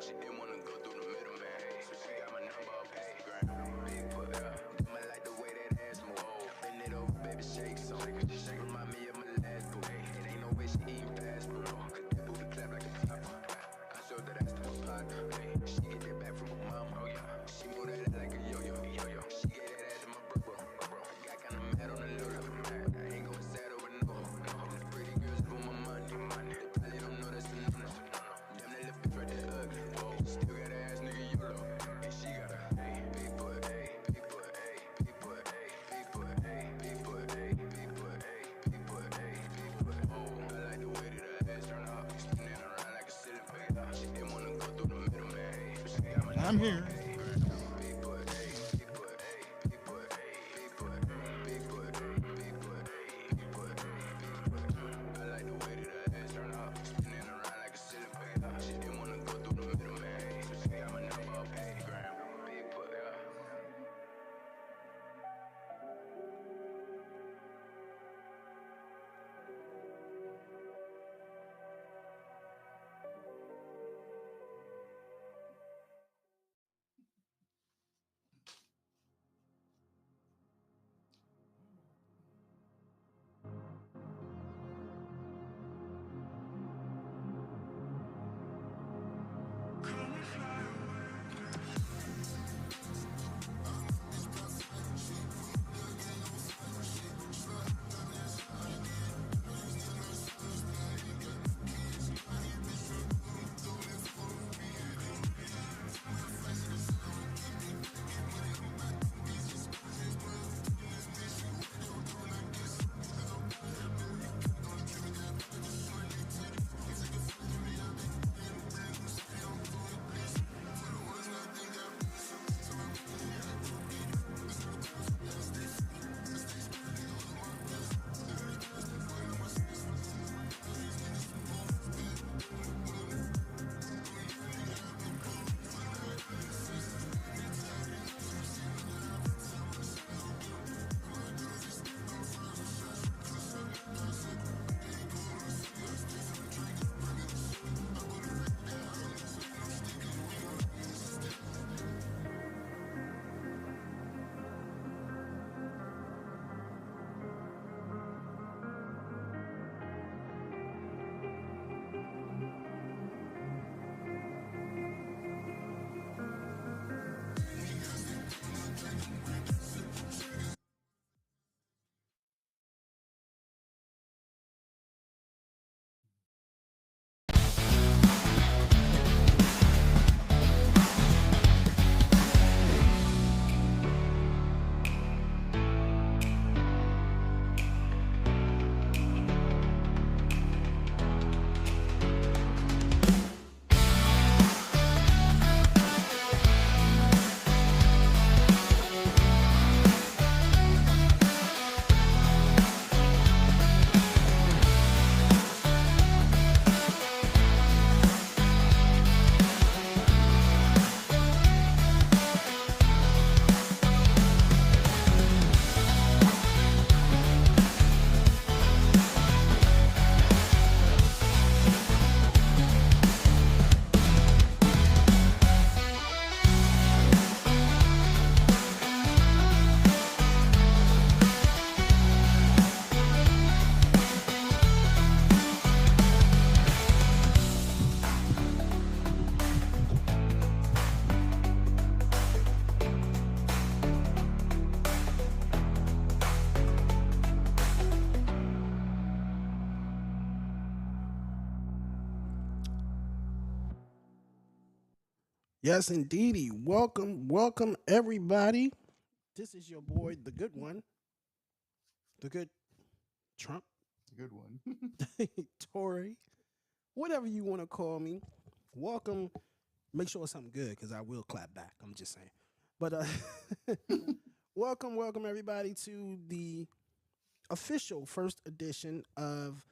She didn't wanna go through the middle, man. So she got my number off Instagram. Big foot, I like the way that ass move. Bend it over, baby, shake some. Remind me of my last boo. It ain't no way she eating fast food. Cause that booty clap like a top. I showed that ass to my partner. She get that back from her mama. Oh yeah. She move that ass like a yo-yo. She gave that ass to my bro. I got kinda mad on the low. I ain't going sad over no. The pretty girls for my money. They probably don't know that's a no-no. Damn, that little bitch right there ugly. Whoa, still got that ass nigga YOLO. And she got a big foot, big foot, big foot, big foot, big foot, big foot, big foot, big foot. Oh, I like the way that her ass turn up, spinning around like a ceiling fan. She didn't wanna go through the middle, man. So she got my I'm here. big foot, big foot, big foot, big foot, big foot, big foot, big foot, big foot. I like the way that her ass turn up, spinning around like a ceiling fan. She didn't wanna go through the middle, man. So she got my number off Instagram. Big foot, Yes, indeedy. Welcome, everybody. This is your boy, the good one, the good Trump, Good one. Tory, whatever you want to call me. Welcome. Make sure it's something good because I will clap back. I'm just saying. But welcome, everybody, to the official first edition of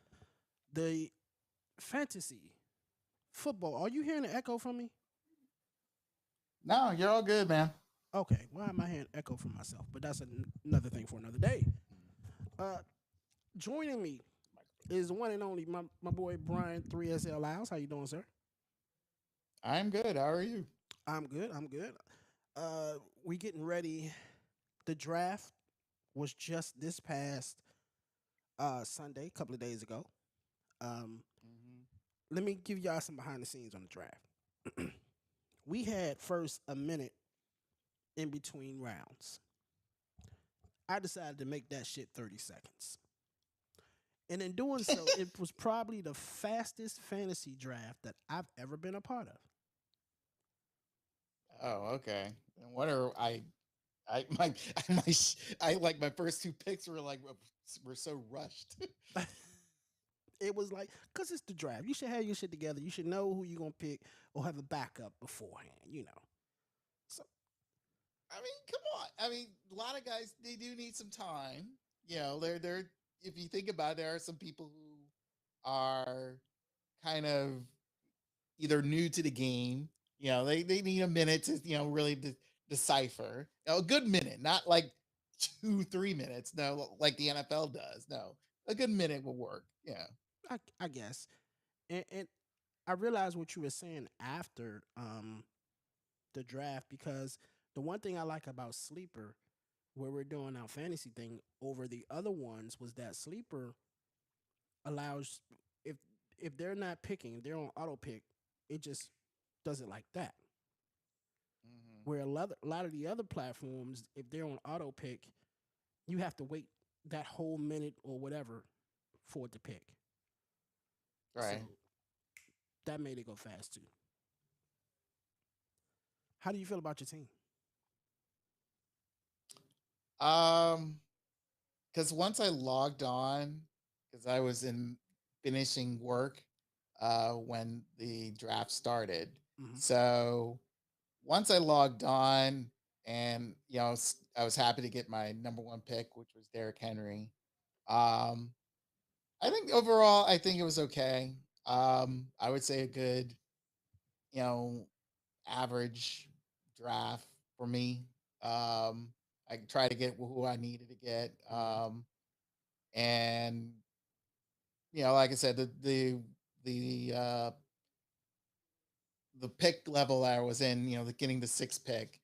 the fantasy football. Are you hearing an echo from me? No, you're all good, man. Okay, why am I hearing echo from myself? But that's another thing for another day. Joining me is the one and only my boy Brian 3SL Lyles. How you doing, sir? I'm good. How are you? I'm good. I'm good. We getting ready. The draft was just this past Sunday, a couple of days ago. Um, Hmm. Let me give y'all some behind the scenes on the draft. We had first a minute in between rounds. I decided to make that shit 30 seconds. And in doing so, it was probably the fastest fantasy draft that I've ever been a part of. Oh, okay. And what are I my I like my first two picks were so rushed. It was like, because it's the draft. You should have your shit together. You should know who you're going to pick or have a backup beforehand. So, I mean, come on. I mean, a lot of guys they do need some time. They're if you think about it, there are some people who are kind of either new to the game. They need a minute to really decipher. A good minute, not like 2-3 minutes. No, like the NFL does. No, a good minute will work. Yeah. I guess. And I realized what you were saying after the draft because the one thing I like about Sleeper, where we're doing our fantasy thing over the other ones, was that Sleeper allows if if they're not picking, they're on auto pick, it just does it like that. Hmm. Where a lot of the other platforms, if they're on auto pick, you have to wait that whole minute or whatever for it to pick. So Right. that made it go fast too. How do you feel about your team? Um, because once I logged on, because I was in finishing work when the draft started. Hmm. So once I logged on and I was happy to get my number one pick, which was Derrick Henry. Um, I think overall, I think it was okay. I would say a good, you know, average draft for me. I tried to get who I needed to get. Hmm. And like I said, the pick level that I was in, getting the sixth pick,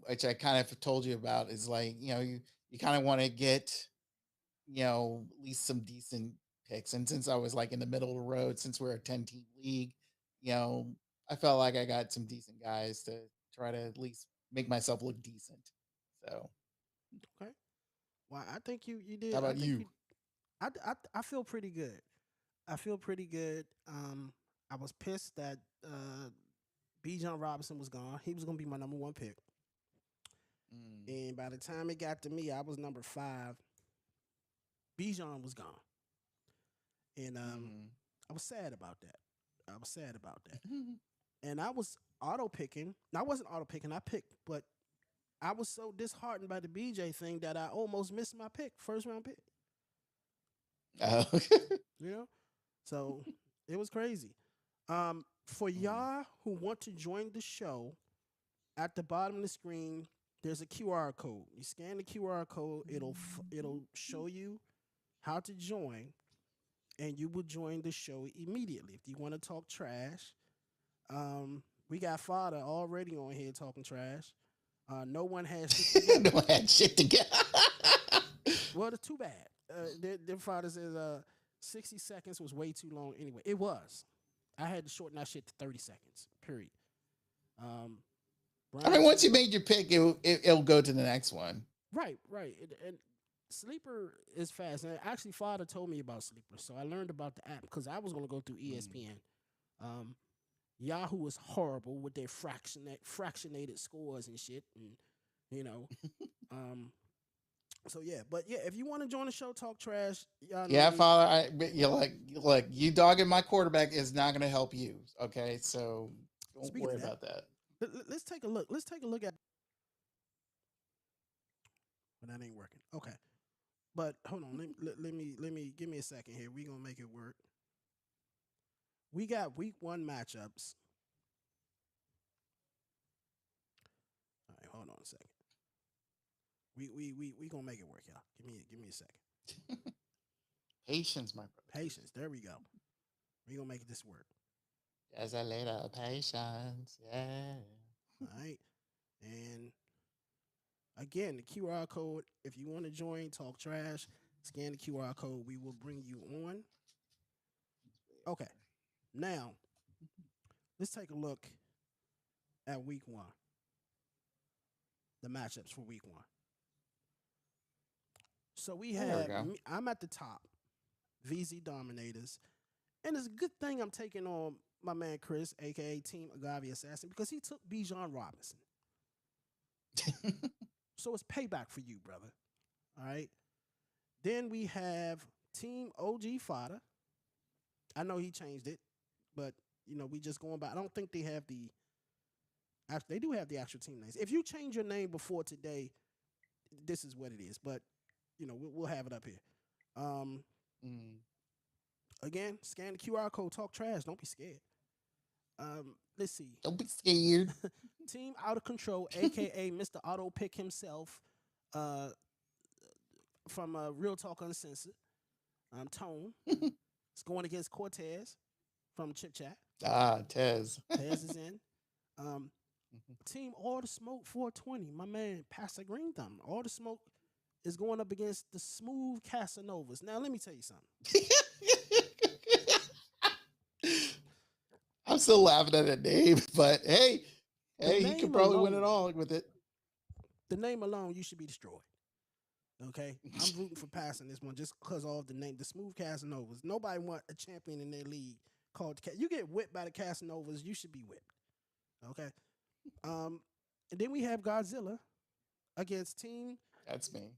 which I kind of told you about, is like, you kind of want to get, at least some decent picks. And since I was like in the middle of the road, since we're a 10-team league, you know, I felt like I got some decent guys to try to at least make myself look decent. So, Okay. Well, I think you how did. I about think you. you? I feel pretty good. I feel pretty good. I was pissed that B. John Robinson was gone. He was gonna be my number one pick, Mm, and by the time it got to me, I was number five. B. John was gone, and mm, I was sad about that. I was sad about that, and I was auto picking. I wasn't auto picking. I picked, but I was so disheartened by the BJ thing that I almost missed my pick, first round pick. oh, You know, so it was crazy. For mm, y'all who want to join the show, at the bottom of the screen, there's a QR code. You scan the QR code, it'll show you how to join, and you will join the show immediately. If you want to talk trash, we got Fodder already on here talking trash. No one has shit together. no, I had shit to get. Well, it's too bad. Their Fodder says 60 seconds was way too long anyway. It was. I had to shorten that shit to 30 seconds, period. Um, I mean, Brian once says, you made your pick, it'll go to the next one. right, right. And Sleeper is fast. And actually, Father told me about Sleeper. So I learned about the app because I was going to go through Mm. ESPN. Um, Yahoo was horrible with their fractionated scores and shit. And, you know, um, so yeah. But yeah, if you want to join the show, talk trash, y'all know Yeah, me. Father, but you're like you dogging my quarterback is not going to help you. Okay, so don't Speaking worry of that, about that. let's take a look. Let's take a look at. But that ain't working. Okay. But hold on, let me give me a second here. We gonna make it work. We got week one matchups. All right, hold on a second. We gonna make it work, y'all. Give me a second. Patience, my brother. Patience. Patience. There we go. We gonna make this work. As a little patience, yeah. All right. And again, the QR code, if you want to join, talk trash, scan the QR code. We will bring you on. Okay. Now, let's take a look at week one, the matchups for week one. So we There we have, go. I'm at the top, VZ Dominators. And it's a good thing I'm taking on my man Chris, aka Team Agave Assassin, because he took Bijan Robinson. So it's payback for you, brother. All right. Then we have Team OG Fodder. I know he changed it, but we just going by. I don't think they have the. They do have the actual team names. If you change your name before today, this is what it is. But we'll have it up here. Mm. Again, scan the QR code. Talk trash. Don't be scared. Let's see. Don't be scared. Team Out of Control, aka Mr. Auto Pick himself, from Real Talk Uncensored. Tone. It's going against Cortez from Chip Chat. Tez. Tez is in. Team All the Smoke 420. My man Pastor Green Thumb. All the Smoke is going up against the Smooth Casanovas. Now let me tell you something. I'm still laughing at that name, but hey, he could probably win it all with it. The name alone, you should be destroyed. Okay, I'm rooting for passing this one just because of the name, the Smooth Casanovas. Nobody want a champion in their league called. You get whipped by the Casanovas, you should be whipped. Okay, and then we have Godzilla against Team. That's me.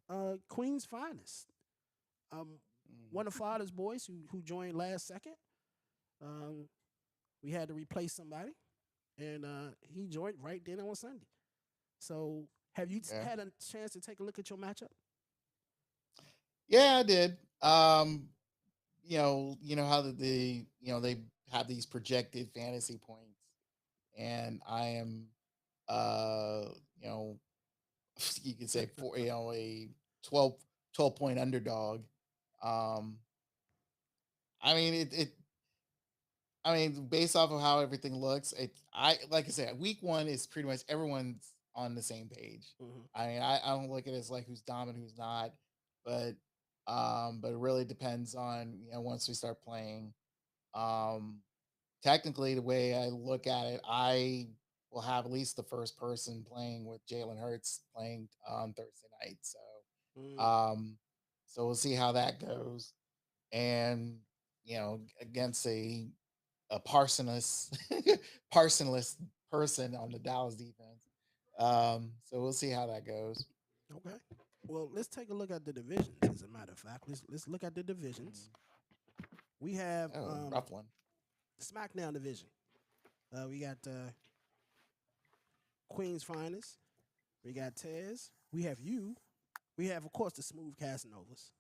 Queen's Finest. One of Father's boys who joined last second. We had to replace somebody, and he joined right then on Sunday. So, have you had a chance to take a look at your matchup? Yeah, I did. You know how they have these projected fantasy points, and I am, you could say for a 12 point underdog. I mean based off of how everything looks, like I said, week one is pretty much everyone's on the same page. Mm-hmm. I mean, I don't look at it as like who's dominant, who's not, but it really depends on once we start playing. Technically, the way I look at it, I will have at least the first person playing with Jalen Hurts playing on Thursday night. So we'll see how that goes, and against a Parsonless person on the Dallas defense. So we'll see how that goes. Okay. Well, let's take a look at the divisions. As a matter of fact, let's look at the divisions. We have rough one. SmackDown division. We got Queen's Finest. We got Tez. We have you. We have, of course, the Smooth Casanovas.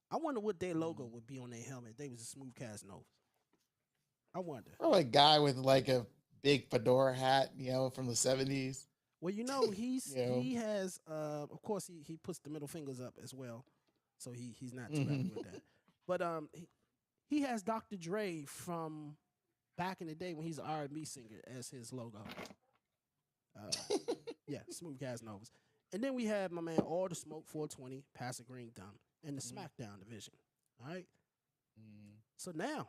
I wonder what their logo would be on their helmet. They was the Smooth Casanovas. I wonder. Probably a guy with like a big fedora hat, from the 70s. Well, he has of course he puts the middle fingers up as well. So he's not too happy with that. But he has Dr. Dre from back in the day when he's an R&B singer as his logo. Yeah, Smooth Casanovas. And then we have my man All the Smoke 420, Pastor Green Thumb, in the SmackDown division. All right. So now,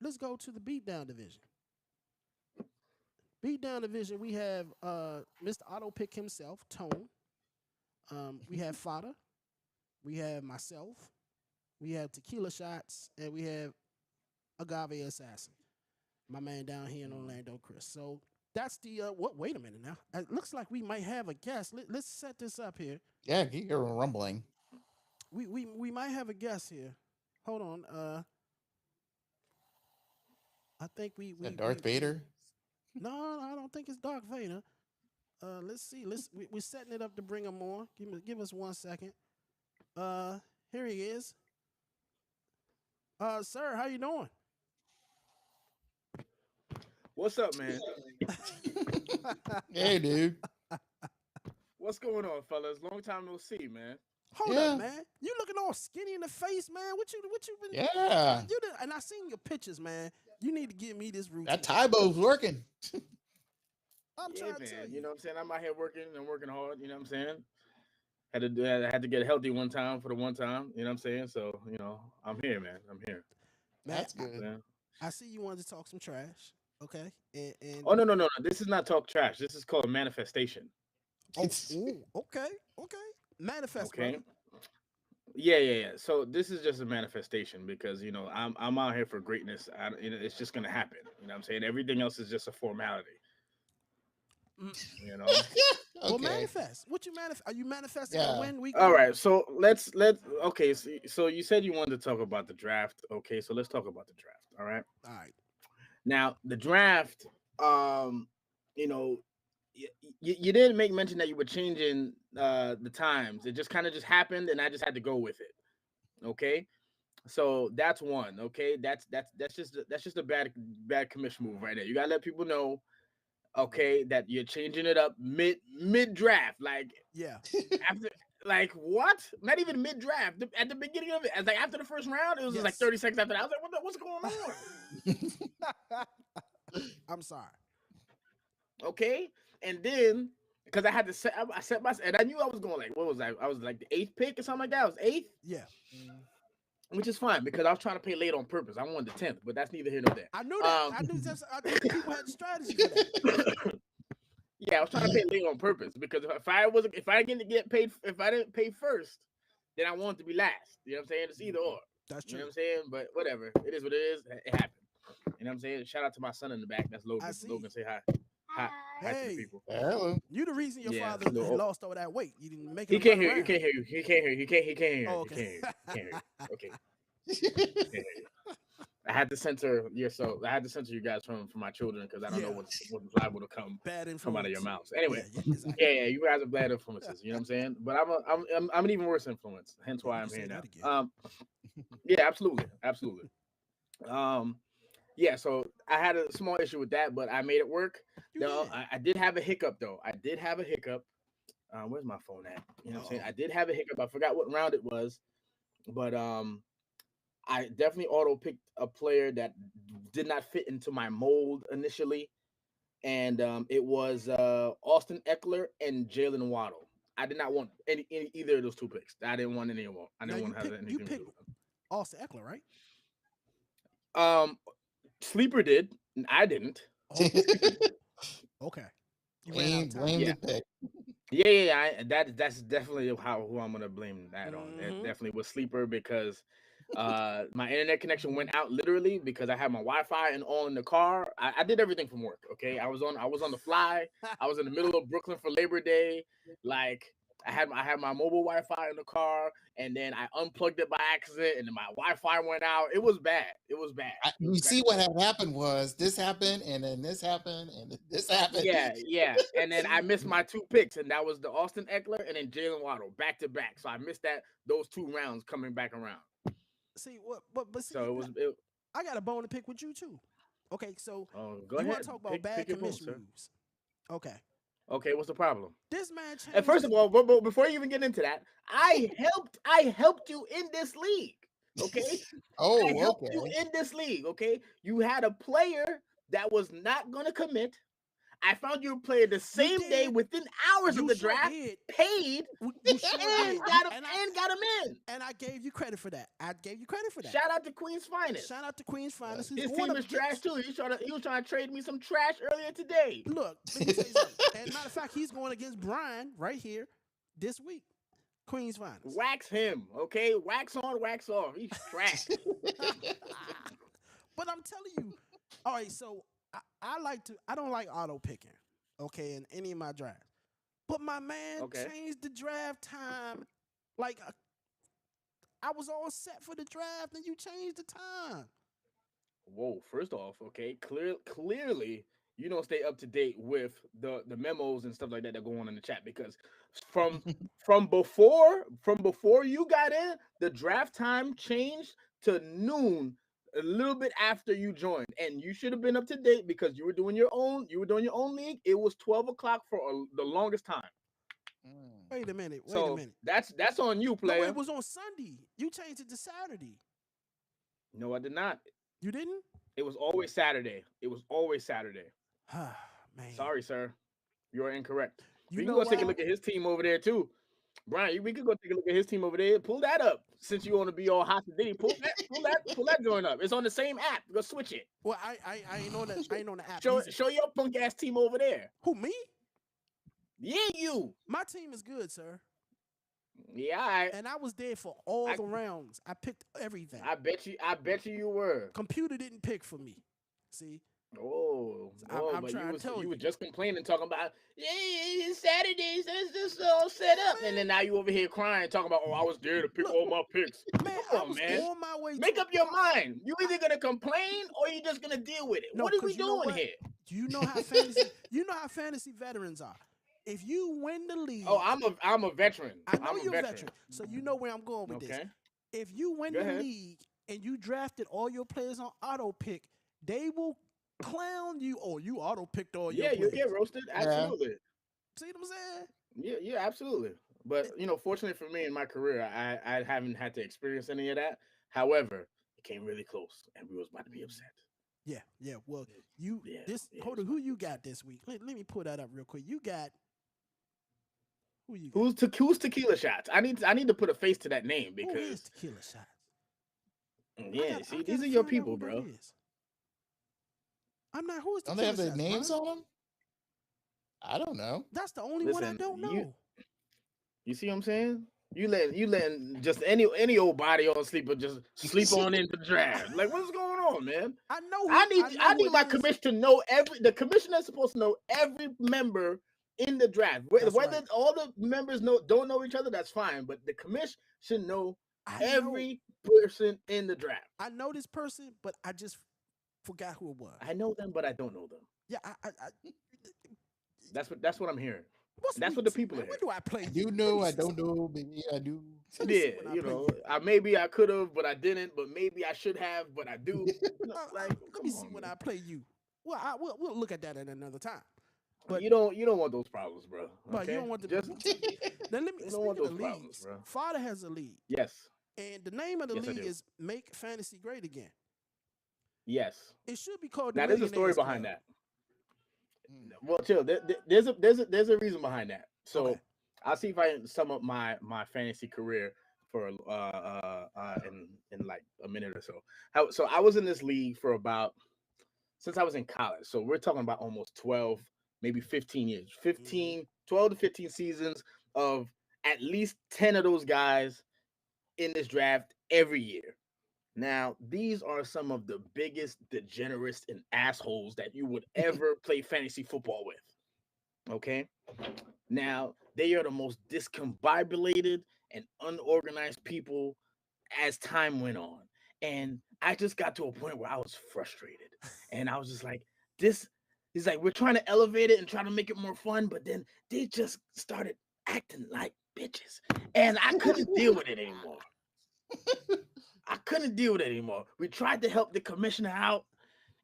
let's go to the Beatdown division. Beatdown division, we have Mr. Auto Pick himself, Tone. We have Fodder. We have myself. We have Tequila Shots, and we have Agave Assassin. My man down here in Orlando, Chris. So that's the wait a minute now. It looks like we might have a guest. Let's set this up here. Yeah, you hear a rumbling. We might have a guest here. Hold on. I think we Darth Vader. No, I don't think it's Darth Vader. Let's see. We're setting it up to bring him on. Give us 1 second. Here he is. Sir, how you doing? What's up, man? Hey, dude. What's going on, fellas? Long time no see, man. Hold up, man. You looking all skinny in the face, man. What you been? Yeah. And I seen your pictures, man. You need to give me this routine. That Tybo's working. I'm Yeah, trying to man. tell You you. know what I'm saying? I'm out here working and working hard. You know what I'm saying? I had to get healthy one time for the one time. You know what I'm saying? So I'm here, man. I'm here. Man, That's I, good. Yeah. I see you wanted to talk some trash. Okay. And Oh, no, no, no, no. This is not talk trash. This is called manifestation. oh, ooh, okay, okay. Manifest, Okay. brother. Yeah, yeah, yeah. So this is just a manifestation because I'm out here for greatness. It's just gonna happen. You know what I'm saying? Everything else is just a formality. Mm, You know. well, Okay. manifest. What you manifest? Are you manifesting a Yeah. win week All one? right. So let's okay. So you said you wanted to talk about the draft. Okay. So let's talk about the draft. All right. All right. Now the draft. You know, you didn't make mention that you were changing the times. It just kind of just happened, and I just had to go with it. Okay. So that's one. Okay, that's just a bad commission move right there. You gotta let people know, okay, that you're changing it up mid draft, like Yeah. after, like what? Not even mid draft. At the beginning of it, as like after the first round, it was just like Yes. 30 seconds after that. I was like, what's going on? I'm sorry. Okay, and then because I set my, and I knew I was going, like, what was I? I was like the eighth pick or something like that. I was eighth. Yeah. Which is fine because I was trying to pay late on purpose. I wanted the 10th, but that's neither here nor there. I knew that. I knew people had strategy for that. Yeah, I was trying to pay late on purpose because if I didn't get paid, if I didn't pay first, then I wanted to be last. You know what I'm saying? It's either or. That's You know true. what I'm saying? But whatever, it is what it is. It happened. You know what I'm saying? Shout out to my son in the back. That's Logan. I see. Logan, say hi. Hi to the Hey, people. Hello. you the reason your Yeah, father had little- lost all that weight. You didn't make He him can't run hear you. around. He can't hear you. He can't hear you. He can't hear you. Oh, He okay. can't hear you. Okay. He can't hear you. I had to censor I had to censor you guys from my children because I don't know Yeah. what's liable to Bad come out of your influence. mouths. Anyway, Yeah, exactly. yeah, you guys are bad influences. You know what I'm saying? But I'm an even worse influence. Hence Yeah, why you I'm can here say now. that again. Yeah, absolutely, absolutely. Um, yeah. So I had a small issue with that, but I made it work. You Though did. I did have a hiccup though. I did have a hiccup. Where's my phone at? You know what I'm saying? Uh-oh. I did have a hiccup. I forgot what round it was, but I definitely auto picked a player that did not fit into my mold initially, and it was Austin Eckler and Jalen Waddle. I did not want any either of those two picks. I didn't want any of them. I Now didn't you want to have pick anything to pick do with them. Austin Eckler, right? Sleeper did, and I didn't. Oh, okay. You ran out of time. Blame Yeah. the pick. Yeah. That's definitely who I'm gonna blame that on. It Mhm. definitely was Sleeper because my internet connection went out literally because I had my Wi-Fi and all in the car. I did everything from work. Okay, I was on the fly. I was in the middle of Brooklyn for Labor Day. Like I had my mobile Wi-Fi in the car, and then I unplugged it by accident, and then my Wi-Fi went out. It was bad. It was bad. It was You bad. see what had happened was this happened, and then this happened, and then this happened. Yeah. And then I missed my two picks, and that was the Austin Eckler and then Jalen Waddle back to back. So I missed those two rounds coming back around. See what? But see, So it was. I got a bone to pick with you too. Okay, so Go you want ahead. to talk about bad Pick your bone, commission sir. moves? Okay, Okay, what's the problem? this man changed. And first of all, but before you even get into that, I helped you in this league. Okay, I helped you Okay. in this league. Okay, you had a player that was not gonna commit. I found you a player the same day did. within hours You of the sure draft, did. paid, You sure did. and got him And and got him in. I gave you credit for that. I gave you credit for that. Shout out to Queen's Finest. Shout out to Queen's Finest. Who's His going team up is trash against- too. He was trying to trade me some trash earlier today. Look, let me tell you something. And matter of fact, he's going against Brian right here this week. Queen's Finest. Wax him, okay? Wax on, wax off. He's trash. But I'm telling you, all right. So I don't like auto picking. Okay, in any of my drafts. But my man changed the draft time. Like I was all set for the draft, and you changed the time. Whoa, first off, okay, clearly you don't stay up to date with the memos and stuff like that go on in the chat because from before you got in, the draft time changed to noon a little bit after you joined, and you should have been up to date because you were doing your own league. It was 12 o'clock for the longest time. Wait a minute. So that's on you, player. No, it was on Sunday. You changed it to Saturday. No, I did not. You didn't? It was always Saturday. It was always Saturday. Man, Sorry, sir. You are incorrect. you We can know go take a why? look at his team over there too. Brian, we could go take a look at his team over there. Pull that up since you want to be all hot and ditty. Pull that joint up. It's on the same app. Go switch it. Well, I ain't on that. I ain't on the app. Show your punk ass team over there. Who, me? Yeah, you. My team is good, sir. Yeah, And I was there for all the rounds. I picked everything. I bet you were. Computer didn't pick for me. See? Oh, I'm but trying to tell you you. were just complaining, talking about it's Saturdays, it's just all set up, and then now you over here crying, talking about I was there to pick all my picks. Man, Come I on, was man. on my way. Make up your mind. You either gonna complain or you just gonna deal with it. No, What are we 'cause you know doing what? here? Do you know how fantasy? You know how fantasy veterans are. If you win the league, Oh, I'm a veteran. I know I'm a you're a veteran, so you know where I'm going with this. Okay. If you win Go the ahead. league and you drafted all your players on auto pick, they will clown you. Oh, you auto picked all your Yeah, players. you get roasted. Absolutely. See what I'm saying? Yeah, absolutely. But fortunately for me in my career, I haven't had to experience any of that. However, it came really close, and we was about to be upset. Yeah. Well, hold on. it was Who about to you be got upset. this week? Let me pull that up real quick. You got who you got? Who's tequila shots? I need to put a face to that name Who is because Tequila Shots? yeah, I see, these gotta are your find out people, who that bro. is. I'm not. Who is Don't they Tequila have their Shots? names Brian? on them? I don't know. That's the only one I Listen, don't know. you see what I'm saying? You letting just any old body on sleeper just sleep on into the draft. Like what's going on, man? I know. I who need it my is. commission to know the commissioner's supposed to know every member in the draft. Whether right. all the members don't know each other, that's fine. But the commission should know I know. every person in the draft. I know this person, but I just forgot who it was. I know them, but I don't know them. Yeah, That's what I'm hearing. what's That's week what the two, people man? are When hearing. do I play I you? do know, I don't know, maybe I do. Let me see Yeah, when I play you. maybe I could have, but I didn't. But maybe I should have, but I do. Let me see when I play you. Well, we'll look at that at another time. But you don't want those problems, bro. But Okay? you don't want the Just then let me you don't speak want of the those problems, leagues. bro. Father has a league. Yes. And the name of the Yes, I league do. is Make Fantasy Great Again. Yes. It should be called Now there's a story behind Club. that. Well, chill. There's a reason behind that. So Okay. I'll see if I can sum up my fantasy career for in like a minute or so. So I was in this league for about since I was in college. So we're talking about almost 12, maybe 15 years. 12 to 15 seasons of at least 10 of those guys in this draft every year. Now, these are some of the biggest degenerates and assholes that you would ever play fantasy football with. Okay? Now, they are the most discombobulated and unorganized people as time went on. And I just got to a point where I was frustrated. And I was just like, this is like, we're trying to elevate it and try to make it more fun, but then they just started acting like bitches. And I couldn't deal with it anymore. I couldn't deal with it anymore. We tried to help the commissioner out.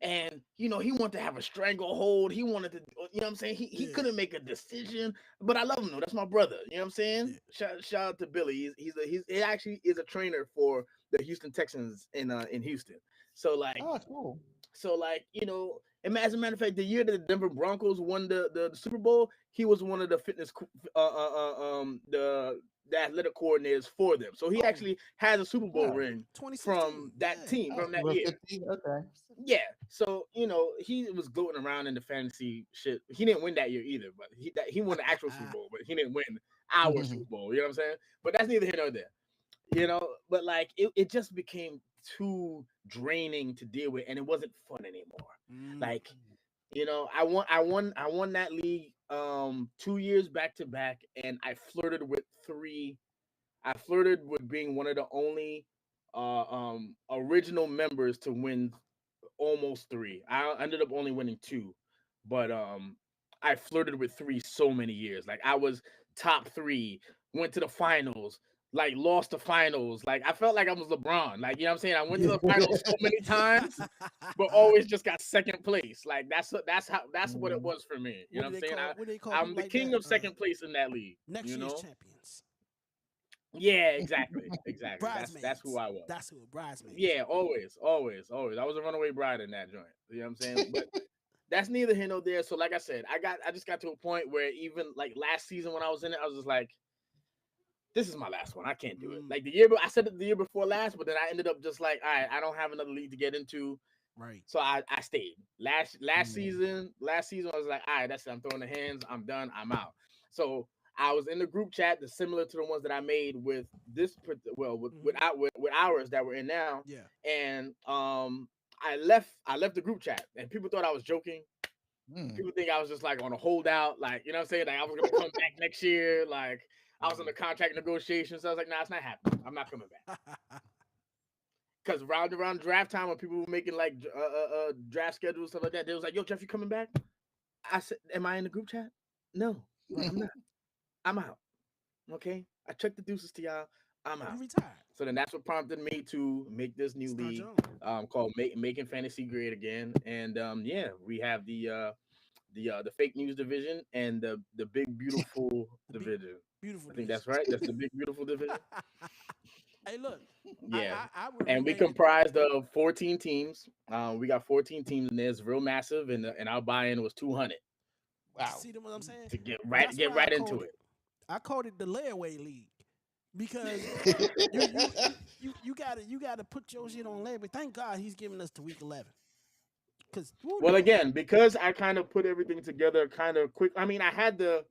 And he wanted to have a stranglehold. He wanted to, you know what I'm saying? He couldn't make a decision. But I love him though. That's my brother. You know what I'm saying? Yeah. Shout out to Billy. He actually is a trainer for the Houston Texans in Houston. So like, oh, cool. So like, and as a matter of fact, the year that the Denver Broncos won the Super Bowl, he was one of the fitness the athletic coordinators for them. So he actually has a Super Bowl ring from that team, from that year. 15, okay. Yeah. So, he was gloating around in the fantasy shit. He didn't win that year either, but he won the actual Super Bowl, but he didn't win our Super Bowl. You know what I'm saying? But that's neither here nor there. But like it just became too draining to deal with, and it wasn't fun anymore. Like, I won that league 2 years back to back, and I flirted with being one of the only original members to win almost 3. I ended up only winning 2, but I flirted with 3 so many years. Like I was top 3, went to the finals, like lost the finals. Like I felt like I was LeBron. Like, you know what I'm saying? I went to the finals so many times, but always just got second place. Like that's what it was for me. You know what I'm saying? I'm the king of second place in that league. Next year's champions. Yeah, exactly, exactly. That's who Bridesmaids. I was. That's who. Bridesmaids. Yeah, always, always, always. I was a runaway bride in that joint. You know what I'm saying? But that's neither here nor there. So, like I said, I just got to a point where even like last season when I was in it, I was just like, this is my last one. I can't do it. Mm, Like the year, I said it the year before last, but then I ended up just like, all right, I don't have another league to get into, right. so I stayed. Last Mm. season, I was like, all right, that's it. I'm throwing the hands. I'm done. I'm out. So I was in the group chat that's similar to the ones that I made with Hmm. with ours that we're in now, Yeah. and I left the group chat, and people thought I was joking. Mm. People think I was just like on a holdout, like you know what I'm saying, like I was gonna come back next year, like I was on the contract negotiations. So I was like, nah, it's not happening. I'm not coming back. Because around draft time, when people were making like draft schedules stuff like that, they was like, "Yo, Jeff, you coming back?" I said, "Am I in the group chat? No, Right. I'm not. I'm out. Okay, I checked the deuces to y'all. I'm You out." retired. So then that's what prompted me to make this new Start league your own. called Making Fantasy Great Again. And yeah, we have the fake news division and the big beautiful The big division. beautiful I think division. that's right. That's the big beautiful division. Hey, look, Yeah. I would And we rename it. comprised of 14 teams. We got 14 teams, and it's real massive, and our buy-in was 200 Wow. See what I'm saying? to get That's why I right called into it. it. I called it the layaway league because you gotta put your shit on layaway. Thank God he's giving us to week 11. Cause woo, Well, them, again, because I kind of put everything together kind of quick. I mean, I had the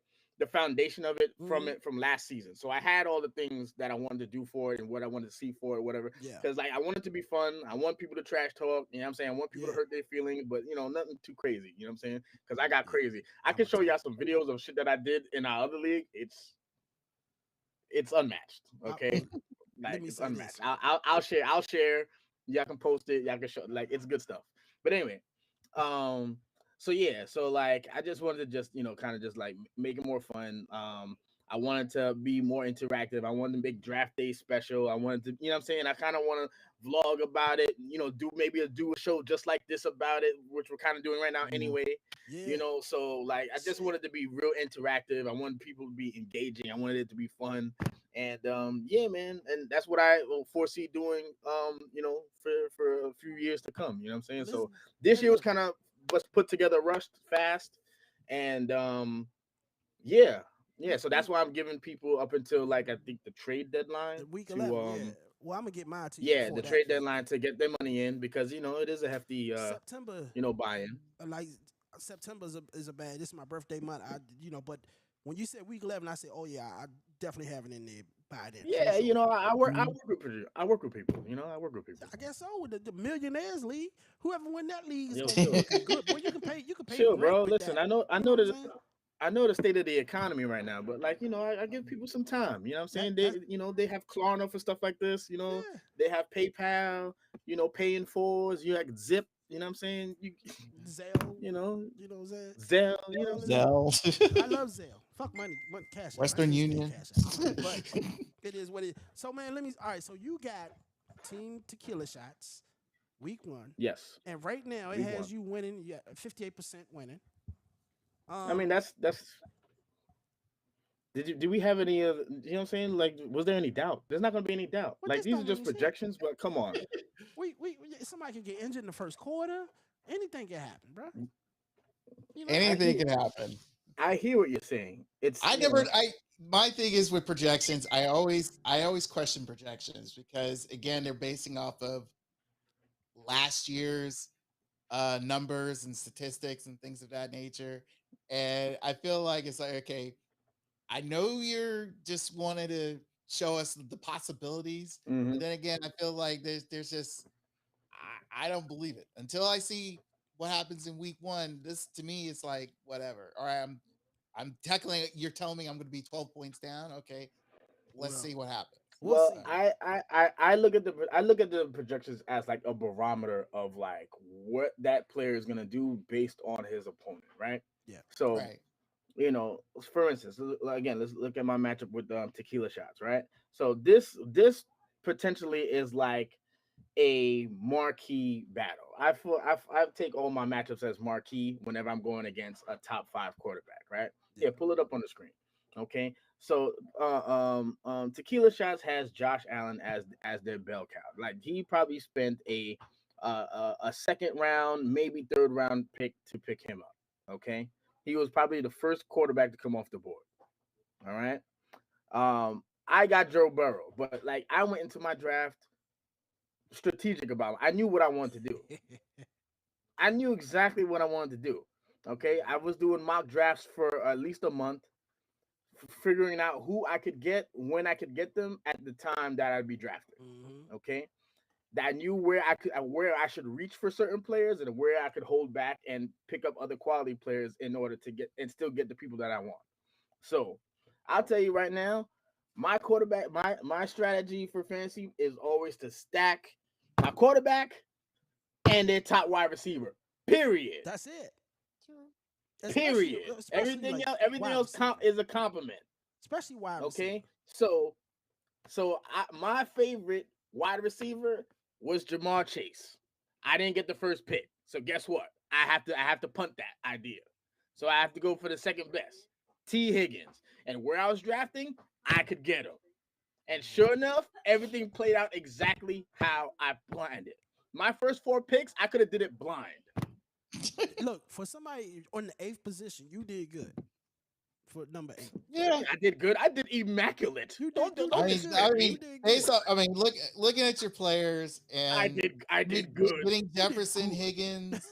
foundation of it mhm, from last season, so I had all the things that I wanted to do for it and what I wanted to see for it, whatever. yeah, Because like I want it to be fun. I want people to trash talk. You know what I'm saying? I want people to yeah, hurt their feelings, but nothing too crazy. You know what I'm saying? Because I got yeah. crazy. I I'm can gonna show tell y'all some videos of shit that I did in our other league. It's unmatched. Okay, look, let like me it's say this. unmatched. I'll share. I'll share. Y'all can post it. Y'all can show. Like it's good stuff. But anyway, um. So yeah. So like, I just wanted to just kind of just like make it more fun. I wanted to be more interactive. I wanted to make draft day special. I wanted to, what I'm saying. I kind of want to vlog about it. Do a show just like this about it, which we're kind of doing right now Mm. anyway. Yeah, So like I just wanted to be real interactive. I wanted people to be engaging. I wanted it to be fun. And yeah, man, and that's what I will foresee doing for a few years to come. You know what I'm saying? listen, So this man, year was look, kind of was put together rushed fast. And yeah. Yeah, so that's we why I'm giving people up until like I think the trade deadline the week to 11. Yeah, well, I'm gonna get mine to you yeah, before the that. trade deadline to get their money in because it is a hefty September, buy-in. like September is a bad. This is my birthday month. But when you said week 11, I said, oh yeah, I definitely have it in there by then for Yeah, sure. I work with people, I work with people. I guess so. With the Millionaires League, whoever win that league is Yo, gonna be chill. looking good. Boy, you can pay Chill, rent bro. with Listen, that. I You know know what I'm that saying? I know the state of the economy right now, but like, I give people some time. You know what I'm That saying? that They have Klarna for stuff like this, yeah. they have PayPal, paying fours, you like Zip, you know what I'm saying? Zelle, You know, you know what I'm saying? Zelle, you know what Zelle I'm is saying? Zell. I love Zelle. Fuck money, Cash App. I Western can't stand Union. Cash App. But it is what it is. So man, let me all right. So you got Team Tequila Shots, week 1. Yes. And right now it Week one. has you winning, yeah, 58% winning. I mean, Um that's do we have any of you know what I'm saying? Like, was there any doubt? There's not gonna be any doubt. what Like this these are don't just mean shit. projections, but come on. Somebody could get injured in the first quarter. Anything can happen, bro. You know? I Anything hear can happen. I hear what you're saying. It's I never I My thing is with projections, I always question projections because again, they're basing off of last year's numbers and statistics and things of that nature. And I feel like it's like, okay, I know you're just wanted to show us the possibilities, but Mhm. then again, I feel like there's just I don't believe it until I see what happens in week 1. This to me is like whatever. All right, I'm technically you're telling me I'm going to be 12 points down. Okay, let's Well, see what happens. we'll Well, see. I look at the projections as like a barometer of like what that player is gonna do based on his opponent, right? Yeah. So Right. for instance, again, let's look at my matchup with Tequila Shots, right? So this potentially is like a marquee battle. I take all my matchups as marquee whenever I'm going against a top 5 quarterback, right? Yeah. Yeah, pull it up on the screen. Okay, so Tequila Shots has Josh Allen as their bell cow. Like he probably spent a second round, maybe third round pick to pick him up. Okay, he was probably the first quarterback to come off the board. All right. I got Joe Burrow, but like I went into my draft strategic about it. I knew what I wanted to do. I knew exactly what I wanted to do. Okay, I was doing mock drafts for at least a month, figuring out who I could get, when I could get them, at the time that I'd be drafted. Mm-hmm. Okay, that I knew where I should reach for certain players and where I could hold back and pick up other quality players in order to get and still get the people that I want. So I'll tell you right now, my strategy for fantasy is always to stack my quarterback and their top wide receiver. Period. That's it. True. Period. Especially like Everything wide else receiver. is a compliment. Especially wide receiver. Okay, my favorite wide receiver was Jamar Chase. I didn't get the first pick, so guess what? I have to punt that idea. So I have to go for the second best, T Higgins. And where I was drafting, I could get him. And sure enough, everything played out exactly how I planned it. My first four picks, I could have did it blind. Look, for somebody on the 8th position, you did good. For number 8. Yeah. I did good. I did immaculate. You did Don't good. don't I mean, disrespect I me. mean, You did based good. on, I mean, looking at your players and I did good. getting Jefferson, Higgins,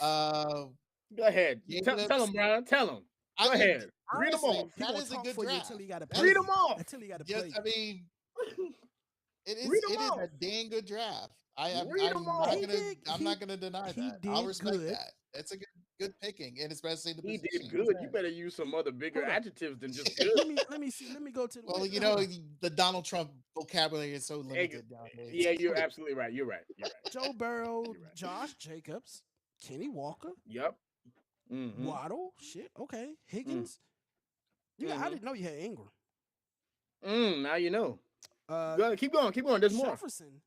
uh, Go ahead. Tell Jacobs. him, Brian. Tell him. Go I mean, ahead. Read them honestly, off. He that gonna is a talk good for you draft. until he got to That play. Read is- them off. Until he got to Yes, play. I mean, it Read is 'em a off. dang good draft. Read 'em off. I'm not gonna deny he that. I'll did respect good. that. That's a good picking, and especially the He position. did good. You better use some other bigger Hold up. adjectives than just good. Let me see. Let me go to the. Well, wait, you hold know, on. the Donald Trump vocabulary is so limited nowadays. Yeah, you're absolutely right. You're right. You're right. Joe Burrow, You're right. Josh Jacobs, Kenny Walker, Yep. Mm-hmm. Waddle. Shit. Okay. Higgins. You got, I Mhm. didn't know you had Ingram. Now you know. Uh, Go ahead, keep going. Keep going. There's more. Jefferson.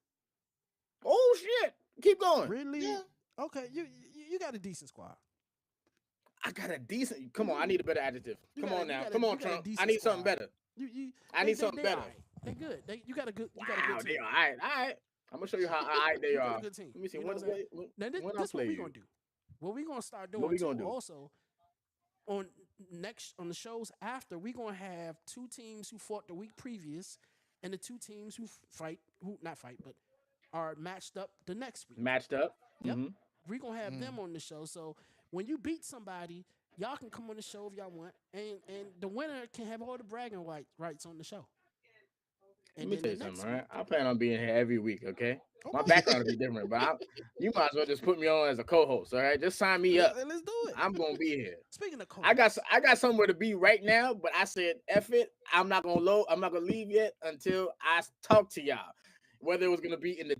Oh shit. Keep going. Really? Yeah. Okay. You got a decent squad. I got a decent. Come on. I need a better adjective. You Come got a- on you now. got a- Come you on, got a Trump. I decent need something squad. better. I need something better. They're good. You got a good. You Wow, got a good they team. are. All right. I'm gonna show you how all right they You got are. a good team. Let me see. You know When, what I'm saying? when, Now this when I what play we you? gonna do. What we gonna start What doing we too, gonna do? also on on the shows after, we gonna have 2 teams who fought the week previous and the 2 teams who not fight but are matched up the next week. Matched up. Yep. Mm-hmm. We're gonna have Mm. them on the show. So when you beat somebody, y'all can come on the show if y'all want, and the winner can have all the bragging rights on the show. Let And me then tell the you something, next all right? week, I plan on being here every week, okay? My okay, background will be different, but you might as well just put me on as a co-host, all right? Just sign me up. let's do it. I'm gonna be here. Speaking of I got co-hosts, I got somewhere to be right now, but I said F it. I'm not gonna leave yet until I talk to y'all. Whether it was gonna be in the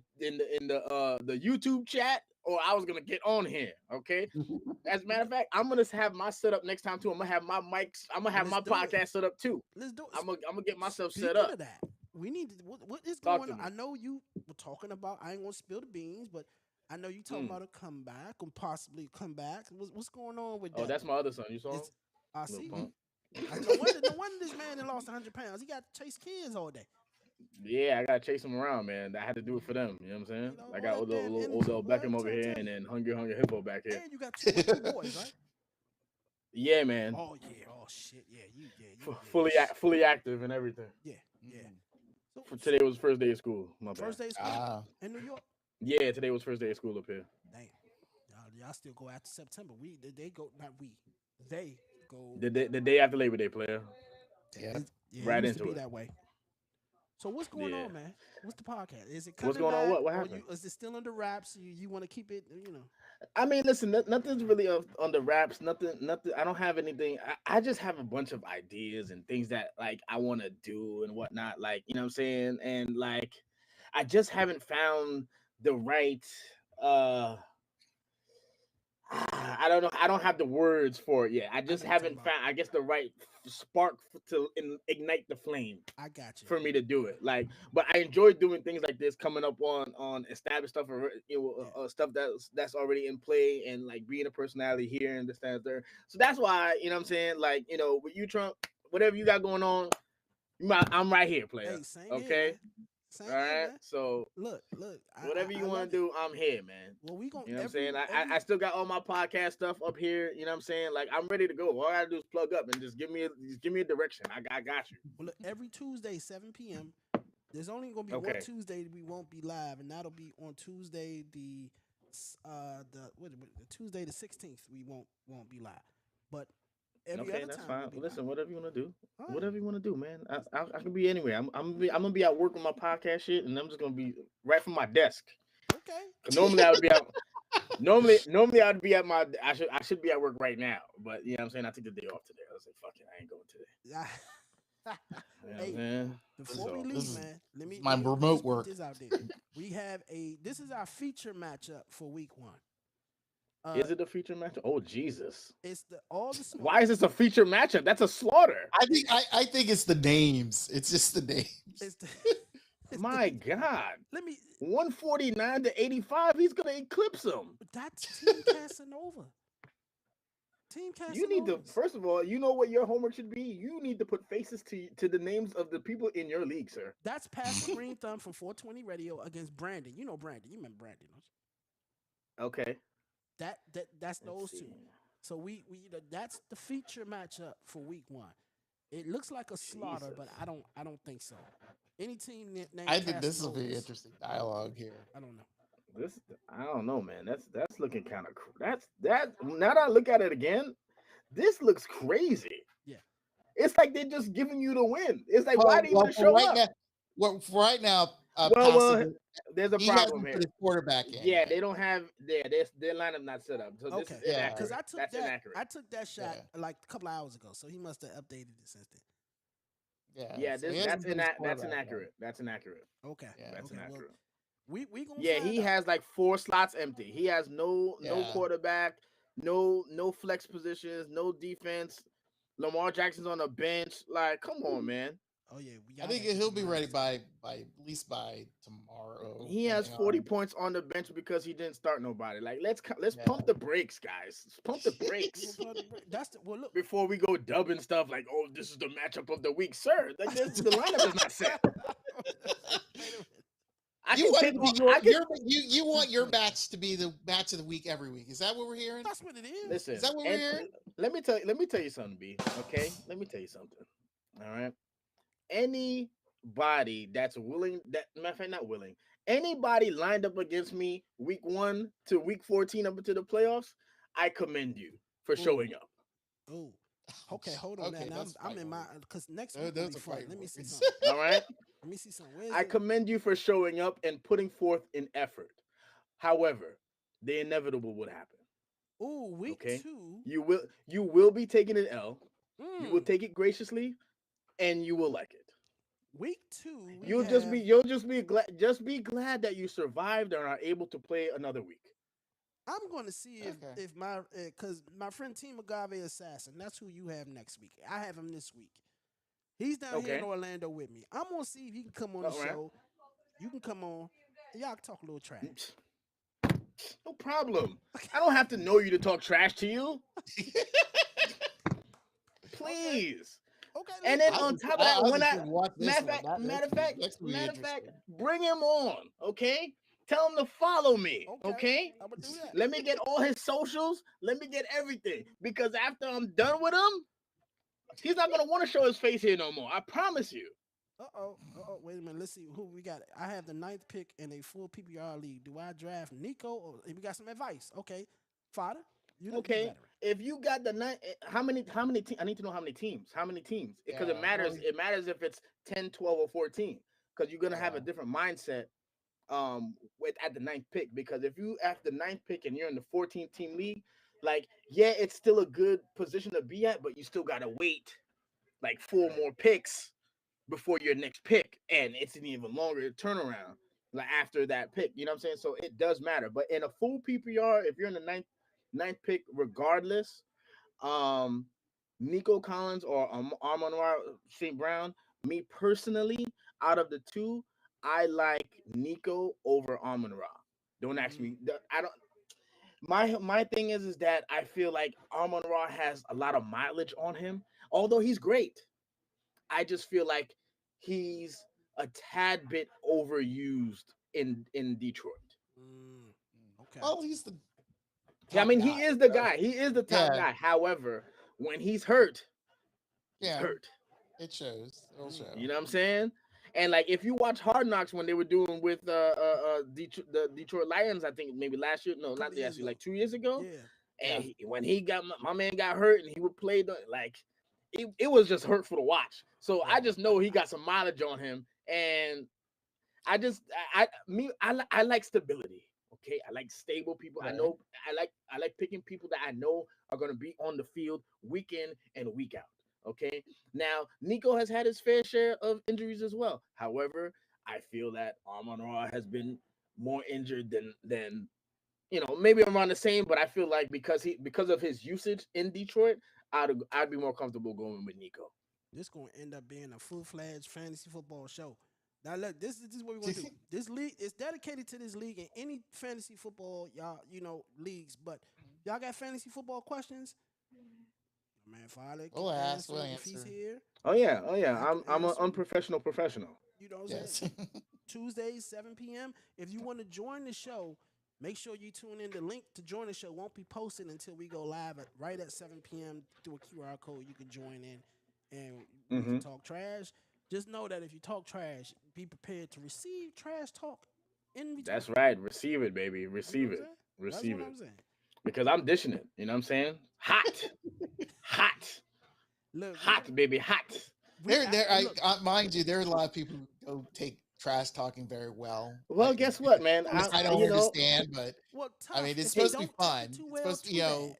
YouTube chat or I was gonna get on here, okay? As a matter of fact, I'm gonna have my setup next time too. I'm gonna have my mics. I'm gonna have my Let's do it. podcast set up too. let's do it. I'm gonna get myself Speaking set up. of that, we need to. What is Talk going to on? me. I know you were talking about. I ain't gonna spill the beans, but I know you talking about a comeback or possibly a comeback. What's going on with that? Oh, that's my other son. You saw him? It's- I Little see. punk. No wonder this man that lost 100 pounds. He got to chase kids all day. Yeah, I gotta chase them around, man. I had to do it for them. You know what I'm saying? You know, I all got that damn energy, Odell boy. I'm Beckham over trying to here, tell and you. then Hungry Hippo back here. And you got two boys, right? Yeah, man. Oh yeah. Oh shit. Yeah. You. Fully active and everything. Yeah. Yeah. So, For today was first day of school. My bad. first day of school Ah. in New York. Yeah, today was first day of school up here. Damn. Y'all still go after September. They go not we. They go. The day after Labor Day, player. Yeah. Yeah, Right it used to into be it. that way. So what's going Yeah. on, man? What's the podcast? Is it coming What's going on? back, What or happened? is it still under wraps? You want to keep it, I mean, listen, nothing's really on the wraps. Nothing. I don't have anything. I just have a bunch of ideas and things that like I want to do and whatnot. Like, you know what I'm saying? And like, I just haven't found the right. I don't know. I don't have the words for it yet. I just know you're talking haven't found, I guess, the right spark to ignite the flame I got you. for me to do it. Like, but I enjoy doing things like this, coming up on established stuff, or stuff that's already in play, and like being a personality here and this that and third. So that's why, you know what I'm saying, like, with you, Trump, whatever you got going on, I'm right here, player. Hey, same here, Okay. man. Same All here, right. man. So Look. whatever I you want love to it. do, I'm here, man. Well, we gonna You know what I'm every saying? every. I still got all my podcast stuff up here. You know what I'm saying? Like I'm ready to go. All I gotta do is plug up and just give me a direction. I got you. Well, look, every Tuesday, 7 p.m. There's only gonna be one Okay. Tuesday that we won't be live, and that'll be on Tuesday the Tuesday the 16th. We won't be live, but every Okay, other that's time fine. we'll be Listen, live. whatever you want to do, All right. whatever you want to do, man. I can be anywhere. I'm gonna be at work with my podcast shit, and I'm just gonna be right from my desk. Okay. 'Cause normally I would be out. Normally I'd be at my. I should be at work right now, but you know what I'm saying. I took the day off today. I was like, fuck it, I ain't going today. You know what I'm Hey, saying? before we So leave, man, my let me remote just put work. this out there. We have this is our feature matchup for week 1. is it a feature matchup? Oh Jesus! It's all the smoke. Why is this a feature matchup? That's a slaughter. I think it's the names. It's just the names. It's the, My God, let me. 149 to 85. He's gonna eclipse him. That's Team Casanova. Team Casanova. You need to first of all, you know what your homework should be. You need to put faces to the names of the people in your league, sir. That's Pastor Green Thumb from 420 Radio against Brandon. You know Brandon. You remember Brandon, don't you? Okay. That's Let's those see. two. So we that's the feature matchup for week 1. It looks like a slaughter, but Jesus. I don't think so. Any team named I think this will be Casanovas, interesting dialogue here. I don't know. This I don't know, man. That's looking kind of that. Now that I look at it again, this looks crazy. Yeah. It's like they're just giving you the win. It's like why do you even show up? For right now, Well, there's a he problem hasn't here. put his quarterback in. Yeah, yet. they don't have their lineup not set up. So this Okay. is Yeah. inaccurate. Because I took That's that inaccurate. I took that shot like a couple hours ago, so he must have updated it since then. Yeah, so he that's hasn't put his that's quarterback in. inaccurate. That's inaccurate. Okay. Yeah. That's Okay. Well, inaccurate. we gonna Yeah, find he out. has like 4 slots empty. He has no Yeah. quarterback, no flex positions, no defense. Lamar Jackson's on the bench. Like, come on, man. Oh yeah, I think he'll be ready by at least by tomorrow. He has depending 40 on- points on the bench because he didn't start nobody. Like, let's Yeah. pump the brakes, guys. Let's pump the brakes That's the well. Look, before we go dubbing stuff like, oh, this is the matchup of the week, sir. Like, the lineup is not set. Wait a minute. I You can want take it to be all- I can- you want your match to be the match of the week every week. Is that what we're hearing? That's what it is. Listen, Is that what we're and hearing? let me tell you something, B. Okay, let me tell you something. All right, anybody that's willing, that matter of fact, not willing, anybody lined up against me week 1 to week 14 up into the playoffs, I commend you for showing up. Oh, okay. Hold on. Okay, now that's I'm in my fight because next There- week will there's be a fun. fight Let me word. see something. All right, Let me see something. Where's I it? commend you for showing up and putting forth an effort. However, the inevitable would happen. Ooh, week Okay. 2. You will be taking an L. You will Mm, take it graciously, and you will like it. week 2. You'll just be glad that you survived and are able to play another week. I'm going to see Okay. if my because my friend Team Agave Assassin. That's who you have next week. I have him this week. He's down here in Okay. Orlando with me. I'm gonna see if he can come on the All right. show. You can come on. And y'all can talk a little trash. No problem. I don't have to know you to talk trash to you. Please. Okay. And then I on was- top of that, was when just gonna watch this matter one. of That- fact, next will be matter of fact, interesting. bring him on, okay? Tell him to follow me, Okay. okay? I'm gonna do that. Let me get all his socials. Let me get everything. Because after I'm done with him, he's not gonna want to show his face here no more. I promise you. Wait a minute. Let's see who we got. I have the 9th pick in a full PPR league. Do I draft Nico or we got some advice? Okay, Fodder. You the Okay. veteran. If you got the nine, how many teams? I need to know how many teams. How many teams? Because Yeah, it matters. well, It matters if it's 10, 12, or 14. Because you're gonna have a Yeah. different mindset with at the 9th pick. Because if you at the 9th pick and you're in the 14 team league, like yeah, it's still a good position to be at, but you still gotta wait like 4 more picks before your next pick, and it's an even longer turnaround like after that pick. You know what I'm saying? So it does matter. But in a full PPR, if you're in the ninth pick, regardless, Nico Collins or Amon-Ra St. Brown, me personally, out of the two, I like Nico over Amon-Ra. Don't ask me. I don't. My thing is that I feel like Amon-Ra has a lot of mileage on him, although he's great. I just feel like he's a tad bit overused in Detroit. Mm, okay. Well, he's the Yeah, I top mean, guy. he is the So, guy. He is the top yeah, guy. However, when he's hurt, he's yeah, hurt. it shows. It'll Mm. show. You know what I'm saying? And like if you watch Hard Knocks when they were doing with the Detroit Lions, I think maybe last year, no, Couple not of years last year, ago. like 2 years ago. Yeah. Yeah. And when he got my man got hurt and he would play like it was just hurtful to watch. So I Yeah. just know he got some mileage on him, and I just I like stability. Okay, I like stable people. I Right. know I like picking people that I know are going to be on the field week in and week out. Okay, now Nico has had his fair share of injuries as well. However, I feel that Amon Ra has been more injured than maybe around the same, but I feel like because of his usage in Detroit, I'd be more comfortable going with Nico. This gonna end up being a full-fledged fantasy football show. Now look, this is what we're gonna do. This league is dedicated to this league and any fantasy football, y'all, leagues. But y'all got fantasy football questions? My man Father can We'll ask. answer We'll if he's answer. here. Oh yeah, oh yeah. I can I'm an answer 'em. unprofessional professional. You know what I'm Yes. saying? Tuesdays, 7 p.m. If you want to join the show, make sure you tune in. The link to join the show won't be posted until we go live right at 7 p.m. through a QR code. You can join in and we can Hmm. talk trash. Just know that if you talk trash, be prepared to receive trash talk in return. That's right. Receive it, baby. You know what Receive I'm it. saying? That's Receive what it. I'm saying. Because I'm dishing it. You know what I'm saying? Hot, hot, Look, hot, baby, hot. look. Mind you, there are a lot of people who don't take trash talking very well. Well, guess what, man? Which I don't understand, but Well, I tough. mean, it's If they supposed to be don't take it fun. too It's well, supposed to, too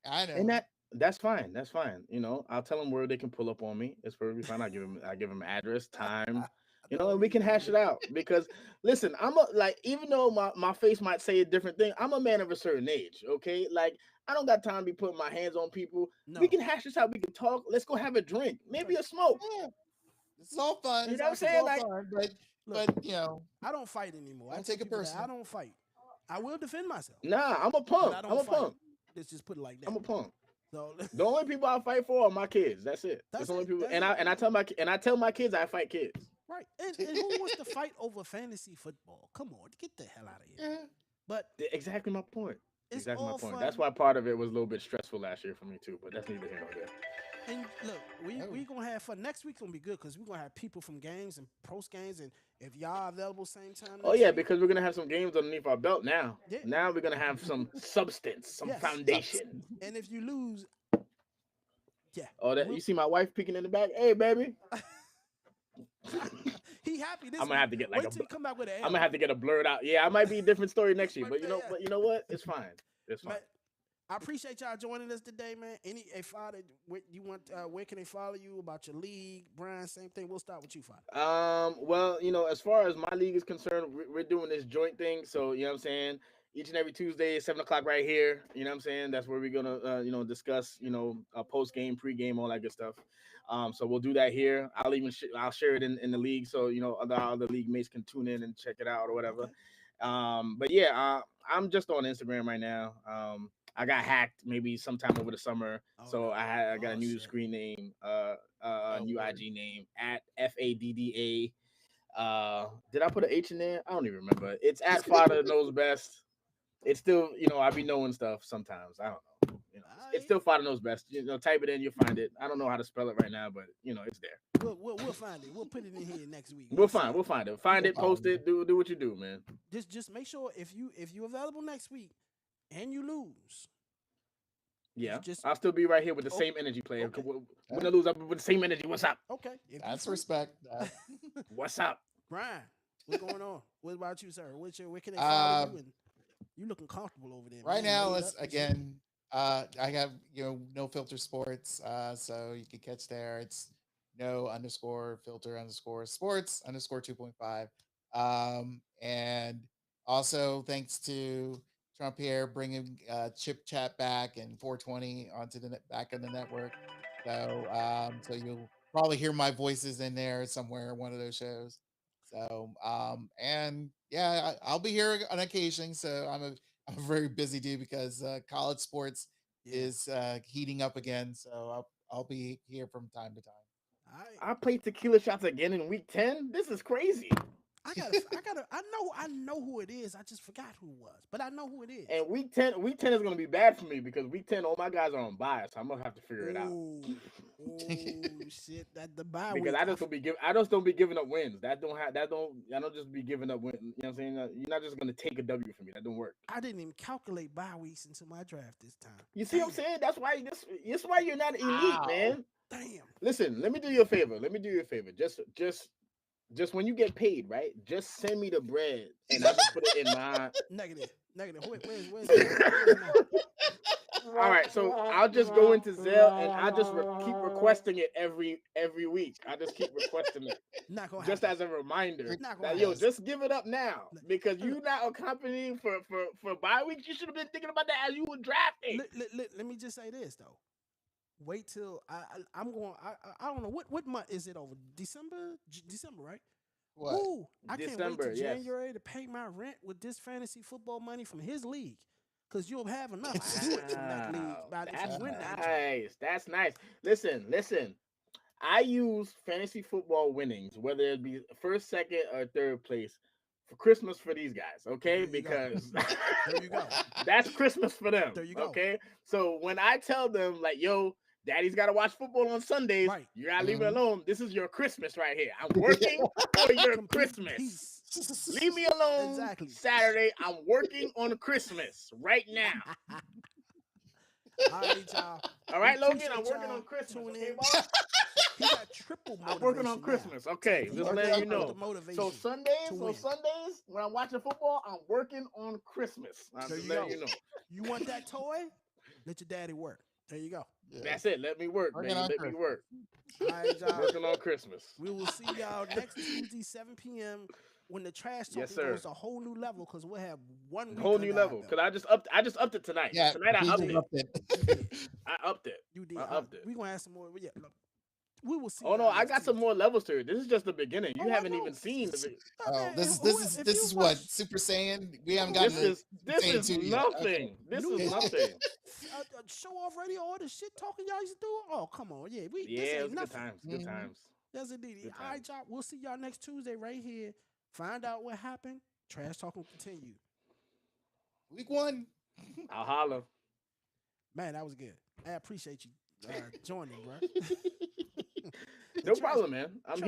bad. I and know. that's fine. That's fine. I'll tell them where they can pull up on me. It's perfectly fine. I give them address, time. I know And where we you can going hash with it out. Because listen, even though my face might say a different thing, I'm a man of a certain age. Okay, like I don't got time to be putting my hands on people. We no. can hash this out. We can talk. Let's go have a drink, maybe Like, a smoke. Yeah, it's all fun. You know what I'm It's saying? all Like, fun, look, but I don't fight anymore. I don't tell take it people that I personal. don't fight. I will defend myself, nah, I'm a but punk. I I'm don't a fight. punk. Let's just put it like I'm that. a punk. So The only people I fight for are my kids. That's it. That's that's the only it. people. That's And it. I tell my kids I fight kids. Right. And who wants to fight over fantasy football? Come on, get the hell out of here. Yeah. But Exactly my point. it's Exactly my all point. fun. That's why part of it was a little bit stressful last year for me too. But that's neither here nor there. And look, Oh. we gonna have fun. Next week's gonna be good because we're gonna have people from games and post games, and if y'all available same time Oh next yeah, week, because we're gonna have some games underneath our belt now. yeah, Now we're gonna have some substance, some yes. foundation. And if you lose, yeah, Oh, that we'll- you see my wife peeking in the back. Hey, baby. he happy this I'm gonna week. have to get like Wait till you come back with an I'm gonna have to get a blurred out. Yeah, I might be a different story next year, Might but be- yeah. you know what? It's fine. It's fine. Man, I appreciate y'all joining us today, man. Where can they follow you about your league, Brian? Same thing. We'll start with you, Father. Well, as far as my league is concerned, we're doing this joint thing. So, you know what I'm saying? Each and every Tuesday, 7 o'clock right here. You know what I'm saying? That's where we're gonna, discuss, post game, pre game, all that good stuff. So we'll do that here. I'll share it in the league, so other league mates can tune in and check it out or whatever. Okay. But yeah, I'm just on Instagram right now. I got hacked maybe sometime over the summer, Oh, so no. I got a Oh, new shit. screen name, new Lord. IG name at FADDA. Did I put an H in there? I don't even remember. It's at Father Knows Best. It's still, I be knowing stuff sometimes. I don't know. It's still Father Knows Best. Type it in, you'll find it. I don't know how to spell it right now, but it's there. We'll find it. We'll put it in here next week. We'll see. find it. Find it, post it, do what you do, man. Just make sure if you available next week and you lose. Yeah, Just I'll still be right here with the same energy, player. okay. When I lose, I'll be with the same energy. What's up? Okay. If you That's free- respect. What's up? Brian, what's going on? What about you, sir? Where can they follow you? And you looking comfortable over there. Right man. now, Laid let's up and shit. again. I have no filter sports, so you can catch there. It's no_filter_sports_ 2.5. And also thanks to Trump here bringing Chip Chat back and 420 onto the back of the network. So you'll probably hear my voices in there somewhere, one of those shows. So and yeah, I'll be here on occasion. So I'm a very busy dude because college sports Yeah. is heating up again. So I'll be here from time to time. I play tequila shots again in week 10. This is crazy. I know who it is. I just forgot who it was, but I know who it is. And week 10 is gonna be bad for me because week 10, all my guys are on bye, so I'm gonna have to figure it out. Oh shit! That the bye Because week. I just don't be giving up wins. I don't just be giving up wins. You know what I'm saying? You're not just gonna take a W from me. That don't work. I didn't even calculate bye weeks into my draft this time. You see what I'm saying? That's why you're not elite, man. Damn. Listen, let me do you a favor. Just when you get paid, right? Just send me the bread and I just put it in my Negative. Where's All right, so I'll just go into Zelle and I just keep requesting it every week. I just keep requesting it, Not gonna just happen. as a reminder Not gonna that yo, happen. just give it up now because you not accompanying for bye weeks. You should have been thinking about that as you were drafting. Let me just say this though. Wait till I'm going. I don't know what month is it over? December, right? What? Ooh, I can't wait December, till yes. January to pay my rent with this fantasy football money from his league. Cause you'll have enough to do it in that league. That's nice. That's nice. Listen. I use fantasy football winnings, whether it be first, second, or third place, for Christmas for these guys. Okay, because there you go. That's Christmas for them. There you go. Okay, so when I tell them like, yo, Daddy's got to watch football on Sundays. Right. You gotta leave it alone. This is your Christmas right here. I'm working for your Christmas. Peace. Leave me alone. Exactly. Saturday, I'm working on Christmas right now. All right, y'all. All right, Logan, I'm working on Christmas. Okay, boss? He got triple motivation. I'm working on Christmas. Okay, just letting you know. So Sundays, when I'm watching football, I'm working on Christmas. I'm just letting you know. You want that toy? Let your daddy work. There you go. Yeah. That's it. Let me work, man. Let me work. All right, y'all. Working on Christmas. We will see y'all next Tuesday, 7 p.m. when the trash talking goes a whole new level because we'll have one week whole new level. Because I just upped it tonight. Yeah, tonight I upped it. I upped it. You did. I upped it. We're gonna have some more. Yeah, look, we will see. Oh no, I got some more levels to it. This is just the beginning. You haven't even seen the video. Oh, this is what Super Saiyan. We haven't gotten this is nothing. This is nothing. Show off radio, all the shit talking y'all used to do. Oh, come on, yeah, it was good times. Good times. That's indeed. All right, y'all. We'll see y'all next Tuesday right here. Find out what happened. Trash talk will continue. Week 1. I'll holler. Man, that was good. I appreciate you joining, bro. No problem, man. I'm